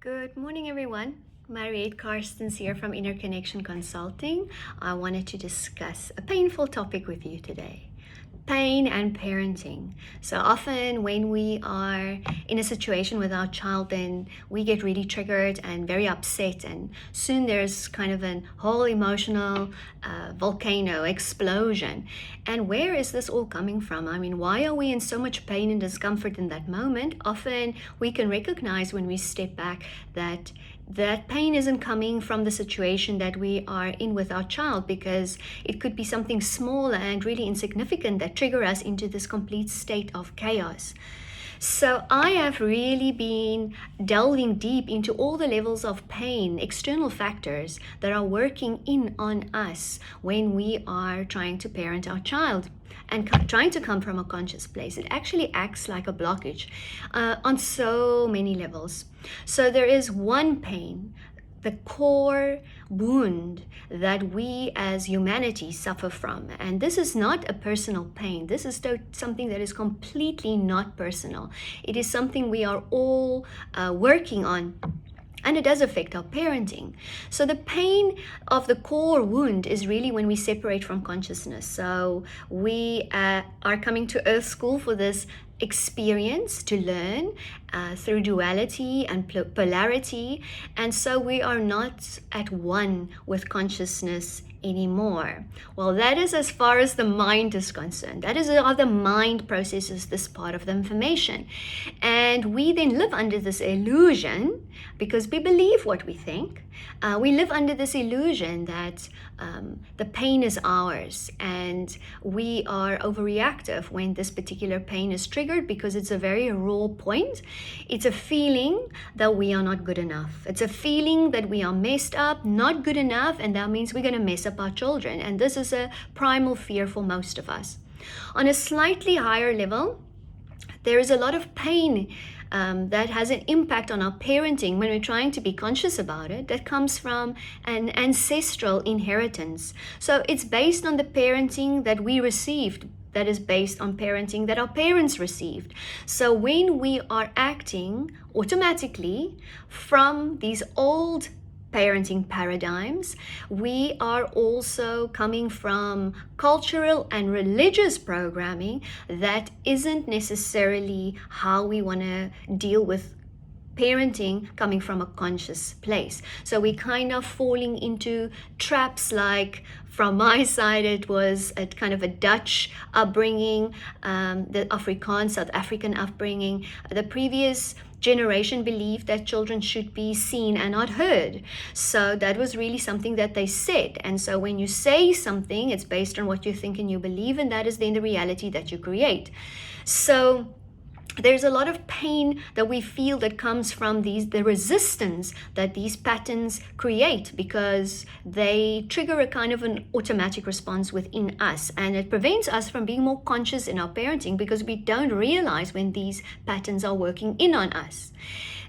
Good morning, everyone. Mariette Carstens here from Inner Connection Consulting. I wanted to discuss a painful topic with you today. Pain and parenting. So often when we are in a situation with our child, then we get really triggered and very upset, and soon there's kind of a whole emotional volcano explosion. And where is this all coming from? I mean, why are we in so much pain and discomfort in that moment? Often we can recognize when we step back that pain isn't coming from the situation that we are in with our child, because it could be something small and really insignificant that trigger us into this complete state of chaos. So I have really been delving deep into all the levels of pain, external factors that are working in on us when we are trying to parent our child and trying to come from a conscious place. It actually acts like a blockage on so many levels. So there is one pain, the core wound that we as humanity suffer from. And this is not a personal pain. This is something that is completely not personal. It is something we are all working on. And it does affect our parenting. So the pain of the core wound is really when we separate from consciousness. So we are coming to Earth School for this experience to learn through duality and polarity. And so we are not at one with consciousness anymore. Well, that is as far as the mind is concerned. That is how the mind processes this part of the information. And we then live under this illusion because we believe what we think. We live under this illusion that the pain is ours, and we are overreactive when this particular pain is triggered because it's a very raw point. It's a feeling that we are not good enough. It's a feeling that we are messed up, not good enough, and that means we're going to mess up our children. And this is a primal fear for most of us. On a slightly higher level, there is a lot of pain that has an impact on our parenting when we're trying to be conscious about it, that comes from an ancestral inheritance. So it's based on the parenting that we received, that is based on parenting that our parents received. So when we are acting automatically from these old parenting paradigms, we are also coming from cultural and religious programming that isn't necessarily how we want to deal with parenting coming from a conscious place. So we kind of falling into traps like, from my side, it was a kind of a Dutch upbringing, the Afrikaans, South African upbringing. The previous generation believed that children should be seen and not heard. So that was really something that they said. And so when you say something, it's based on what you think and you believe, and that is then the reality that you create. So there's a lot of pain that we feel that comes from the resistance that these patterns create, because they trigger a kind of an automatic response within us, and it prevents us from being more conscious in our parenting because we don't realize when these patterns are working in on us.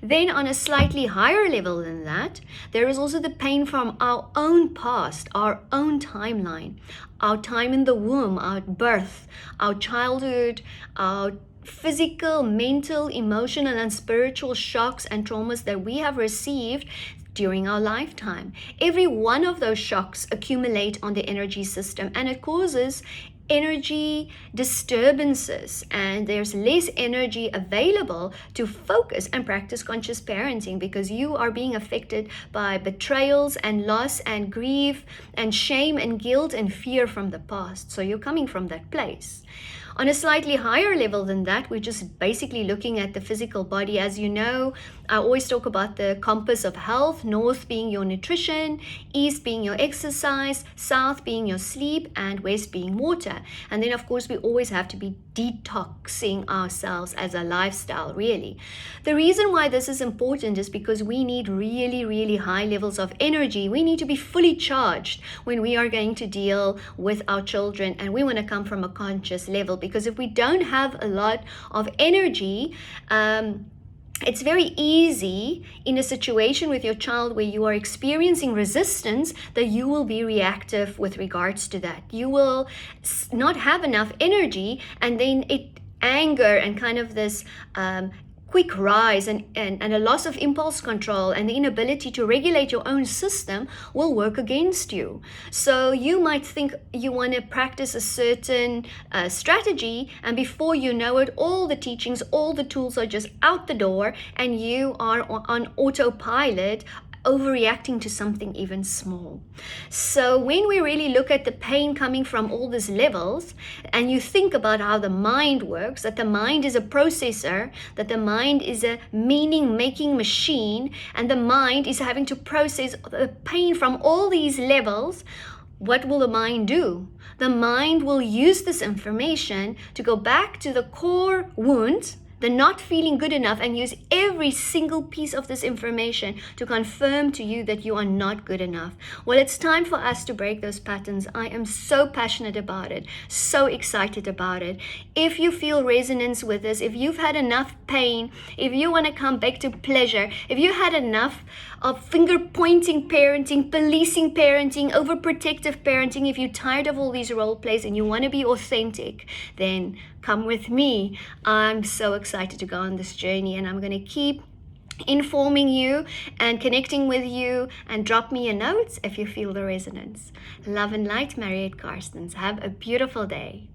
Then on a slightly higher level than that, there is also the pain from our own past, our own timeline, our time in the womb, our birth, our childhood, our physical, mental, emotional, and spiritual shocks and traumas that we have received during our lifetime. Every one of those shocks accumulate on the energy system, and it causes energy disturbances, and there's less energy available to focus and practice conscious parenting because you are being affected by betrayals and loss and grief and shame and guilt and fear from the past. So you're coming from that place. On a slightly higher level than that, we're just basically looking at the physical body. As you know, I always talk about the compass of health, north being your nutrition, east being your exercise, south being your sleep, and west being water. And then, of course, we always have to be detoxing ourselves as a lifestyle, really. The reason why this is important is because we need really, really high levels of energy. We need to be fully charged when we are going to deal with our children, and we want to come from a conscious level. Because if we don't have a lot of energy, it's very easy in a situation with your child where you are experiencing resistance that you will be reactive with regards to that. You will not have enough energy, and then anger and kind of this quick rise and a loss of impulse control and the inability to regulate your own system will work against you. So you might think you want to practice a certain strategy, and before you know it, all the teachings, all the tools are just out the door, and you are on autopilot, overreacting to something even small. So when we really look at the pain coming from all these levels, and you think about how the mind works, that the mind is a processor, that the mind is a meaning-making machine, and the mind is having to process the pain from all these levels, what will the mind do? The mind will use this information to go back to the core wound, the not feeling good enough, and use every single piece of this information to confirm to you that you are not good enough. Well, it's time for us to break those patterns. I am so passionate about it, so excited about it. If you feel resonance with this, if you've had enough pain, if you want to come back to pleasure, if you had enough of finger-pointing parenting, policing parenting, overprotective parenting, if you're tired of all these role plays and you want to be authentic, then come with me. I'm so excited to go on this journey, and I'm going to keep informing you and connecting with you, and drop me a note if you feel the resonance. Love and light, Mariette Carstens. Have a beautiful day.